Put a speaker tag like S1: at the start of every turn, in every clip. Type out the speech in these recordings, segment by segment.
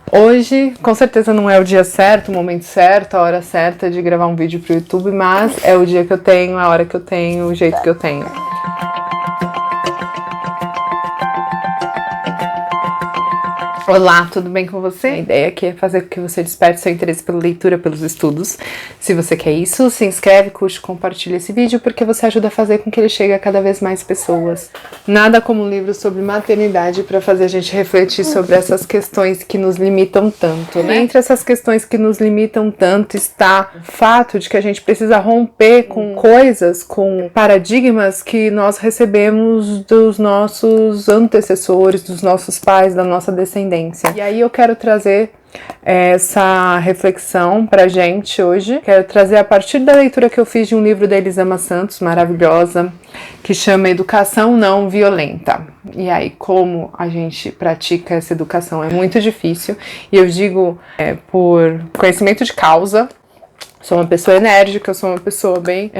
S1: Hoje, com certeza não é o dia certo, o momento certo, a hora certa de gravar um vídeo pro YouTube, mas é o dia que eu tenho, a hora que eu tenho, o jeito que eu tenho. Olá, tudo bem com você? A ideia aqui é fazer com que você desperte seu interesse pela leitura, pelos estudos. Se você quer isso, se inscreve, curte, compartilha esse vídeo, porque você ajuda a fazer com que ele chegue a cada vez mais pessoas. Nada como um livro sobre maternidade para fazer a gente refletir sobre essas questões que nos limitam tanto, né? Entre essas questões que nos limitam tanto está o fato de que a gente precisa romper com coisas, com paradigmas que nós recebemos dos nossos antecessores, dos nossos pais, da nossa descendência. E aí eu quero trazer essa reflexão pra gente hoje. Quero trazer a partir da leitura que eu fiz de um livro da Elisama Santos, maravilhosa, que chama Educação Não Violenta. E aí, como a gente pratica essa educação é muito difícil, e eu digo por conhecimento de causa. Sou uma pessoa enérgica, eu sou uma pessoa bem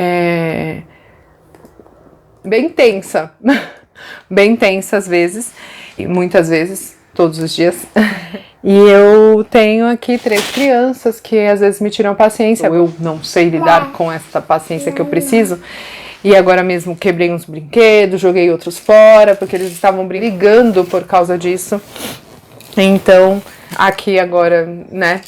S1: tensa, bem tensa às vezes, e muitas vezes, todos os dias. E eu tenho aqui 3 crianças que às vezes me tiram paciência. Eu não sei lidar com essa paciência que eu preciso. E agora mesmo quebrei uns brinquedos, joguei outros fora, porque eles estavam brigando por causa disso. Então, aqui agora, né?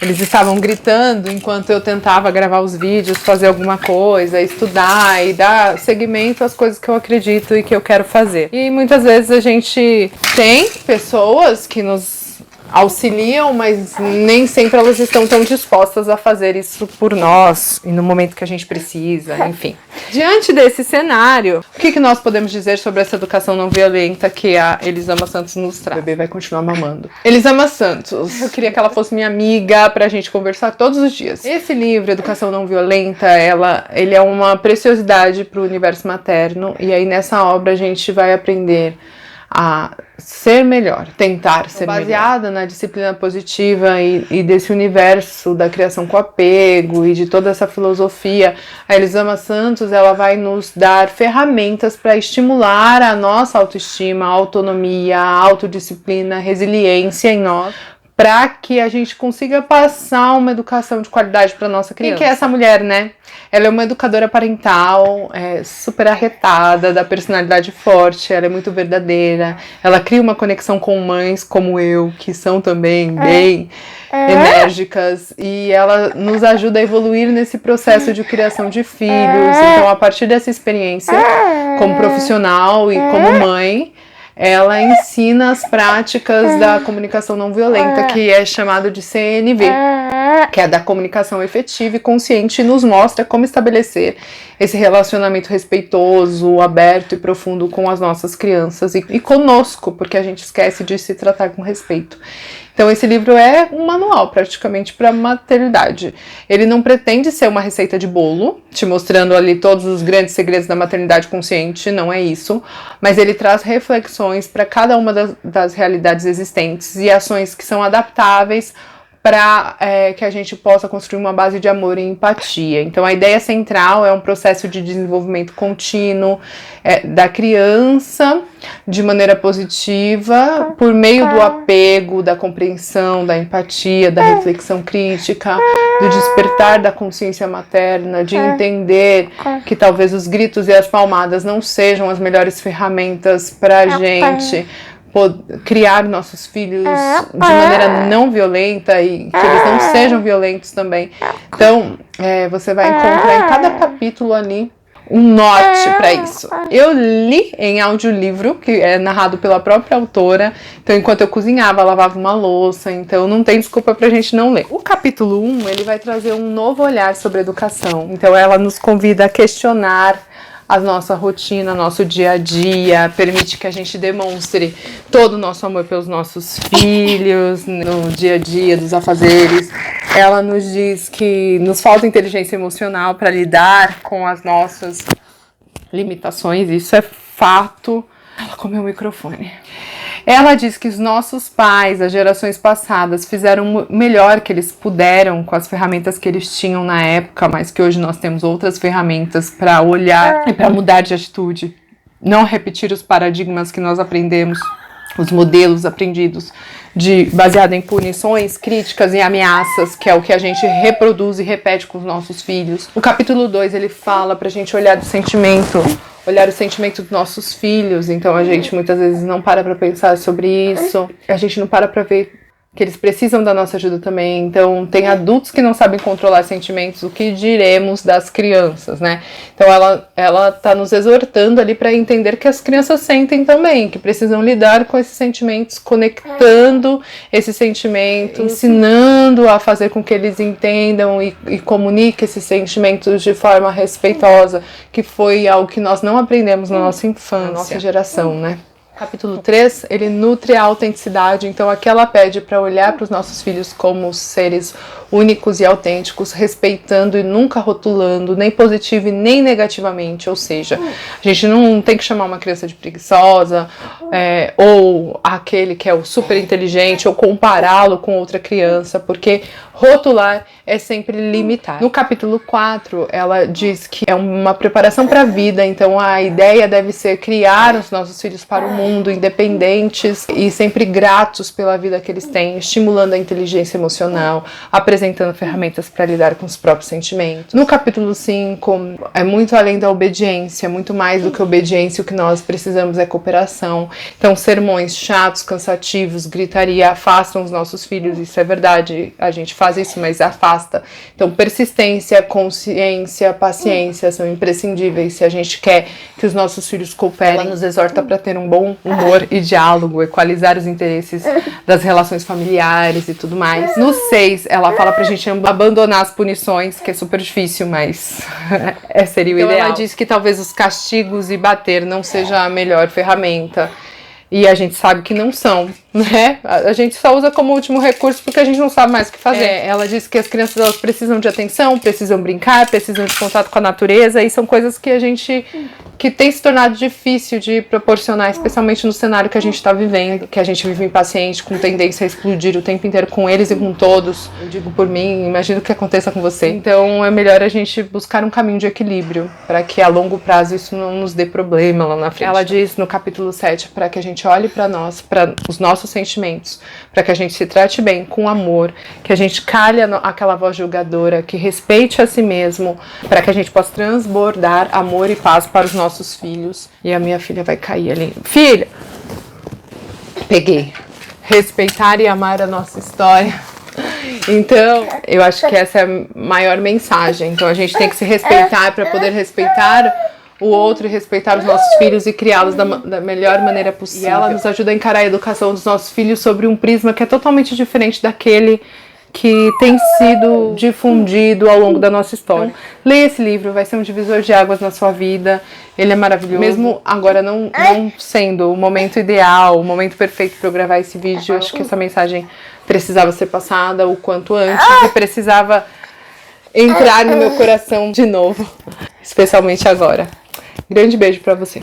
S1: Eles estavam gritando enquanto eu tentava gravar os vídeos, fazer alguma coisa, estudar e dar seguimento às coisas que eu acredito e que eu quero fazer. E muitas vezes a gente tem pessoas que nos auxiliam, mas nem sempre elas estão tão dispostas a fazer isso por nós e no momento que a gente precisa, enfim. Diante desse cenário, o que nós podemos dizer sobre essa educação não violenta que a Elisama Santos nos traz? O bebê vai continuar mamando. Elisama Santos, eu queria que ela fosse minha amiga pra gente conversar todos os dias. Esse livro, Educação Não Violenta, ele é uma preciosidade pro universo materno, e aí nessa obra a gente vai aprender a ser melhor, tentar ser melhor. Baseada na disciplina positiva e desse universo da criação com apego e de toda essa filosofia, a Elisama Santos ela vai nos dar ferramentas para estimular a nossa autoestima, a autonomia, a autodisciplina, a resiliência em nós, para que a gente consiga passar uma educação de qualidade para nossa criança. Quem que é essa mulher, né? Ela é uma educadora parental, super arretada, da personalidade forte, ela é muito verdadeira, ela cria uma conexão com mães como eu, que são também bem enérgicas, e ela nos ajuda a evoluir nesse processo de criação de filhos. Então, a partir dessa experiência, como profissional e como mãe, ela ensina as práticas da comunicação não violenta, que é chamado de CNV, que é da comunicação efetiva e consciente, e nos mostra como estabelecer esse relacionamento respeitoso, aberto e profundo com as nossas crianças e conosco, porque a gente esquece de se tratar com respeito. Então esse livro é um manual praticamente para maternidade. Ele não pretende ser uma receita de bolo, te mostrando ali todos os grandes segredos da maternidade consciente, não é isso, mas ele traz reflexões para cada uma das realidades existentes e ações que são adaptáveis para que a gente possa construir uma base de amor e empatia. Então a ideia central é um processo de desenvolvimento contínuo da criança de maneira positiva, por meio do apego, da compreensão, da empatia, da reflexão crítica, do despertar da consciência materna, de entender que talvez os gritos e as palmadas não sejam as melhores ferramentas para a gente criar nossos filhos de maneira não violenta e que eles não sejam violentos também. Então, você vai encontrar em cada capítulo ali um norte para isso. Eu li em audiolivro, que é narrado pela própria autora, então enquanto eu cozinhava, lavava uma louça, então não tem desculpa pra gente não ler. O capítulo 1, ele vai trazer um novo olhar sobre a educação, então ela nos convida a questionar a nossa rotina, nosso dia a dia, permite que a gente demonstre todo o nosso amor pelos nossos filhos, no dia a dia dos afazeres. Ela nos diz que nos falta inteligência emocional para lidar com as nossas limitações, isso é fato. Ela comeu o microfone. Ela diz que os nossos pais, as gerações passadas, fizeram o melhor que eles puderam com as ferramentas que eles tinham na época, mas que hoje nós temos outras ferramentas para olhar e para mudar de atitude. Não repetir os paradigmas que nós aprendemos os modelos aprendidos baseado em punições, críticas e ameaças, que é o que a gente reproduz e repete com os nossos filhos. O capítulo 2, ele fala pra gente olhar o sentimento dos nossos filhos. Então a gente muitas vezes não para pra pensar sobre isso, a gente não para pra ver que eles precisam da nossa ajuda também. Então tem adultos que não sabem controlar sentimentos, o que diremos das crianças, né? Então ela tá nos exortando ali para entender que as crianças sentem também, que precisam lidar com esses sentimentos, conectando esses sentimentos, ensinando a fazer com que eles entendam e comuniquem esses sentimentos de forma respeitosa, que foi algo que nós não aprendemos na nossa infância, na nossa geração, né? Capítulo 3, ele nutre a autenticidade, então aqui ela pede para olhar para os nossos filhos como seres únicos e autênticos, respeitando e nunca rotulando, nem positivo e nem negativamente, ou seja, a gente não tem que chamar uma criança de preguiçosa, ou aquele que é o super inteligente, ou compará-lo com outra criança, porque rotular é sempre limitar. No capítulo 4, ela diz que é uma preparação para a vida, então a ideia deve ser criar os nossos filhos para o mundo, independentes e sempre gratos pela vida que eles têm, estimulando a inteligência emocional, apresentando ferramentas para lidar com os próprios sentimentos. No capítulo 5, é muito além da obediência, muito mais do que obediência, o que nós precisamos é cooperação. Então, sermões chatos, cansativos, gritaria, afastam os nossos filhos, isso é verdade, a gente faz isso, mas afasta. Então, persistência, consciência, paciência são imprescindíveis se a gente quer que os nossos filhos cooperem. Ela nos exorta para ter um bom humor e diálogo, equalizar os interesses das relações familiares e tudo mais. No 6, ela fala pra gente abandonar as punições, que é super difícil, mas seria o ideal. Ela diz que talvez os castigos e bater não seja a melhor ferramenta. E a gente sabe que não são, né? A gente só usa como último recurso porque a gente não sabe mais o que fazer. Ela diz que as crianças, elas precisam de atenção, precisam brincar, precisam de contato com a natureza, e são coisas que tem se tornado difícil de proporcionar, especialmente no cenário que a gente está vivendo, que a gente vive impaciente, com tendência a explodir o tempo inteiro com eles e com todos. Eu digo por mim, imagino o que aconteça com você. Então é melhor a gente buscar um caminho de equilíbrio, para que a longo prazo isso não nos dê problema lá na frente. Ela diz no capítulo 7 para que a gente olhe para nós, para os nossos sentimentos, para que a gente se trate bem, com amor, que a gente calhe aquela voz julgadora, que respeite a si mesmo, para que a gente possa transbordar amor e paz para os nossos filhos. E a minha filha vai cair ali. Filha! Peguei. Respeitar e amar a nossa história. Então, eu acho que essa é a maior mensagem. Então, a gente tem que se respeitar para poder respeitar o outro e respeitar os nossos filhos e criá-los da melhor maneira possível. E ela nos ajuda a encarar a educação dos nossos filhos sobre um prisma que é totalmente diferente daquele que tem sido difundido ao longo da nossa história. Então, leia esse livro, vai ser um divisor de águas na sua vida. Ele é maravilhoso. Mesmo agora não sendo o momento ideal, o momento perfeito para eu gravar esse vídeo, eu acho que essa mensagem precisava ser passada o quanto antes e precisava entrar no meu coração de novo, especialmente agora. Grande beijo pra você.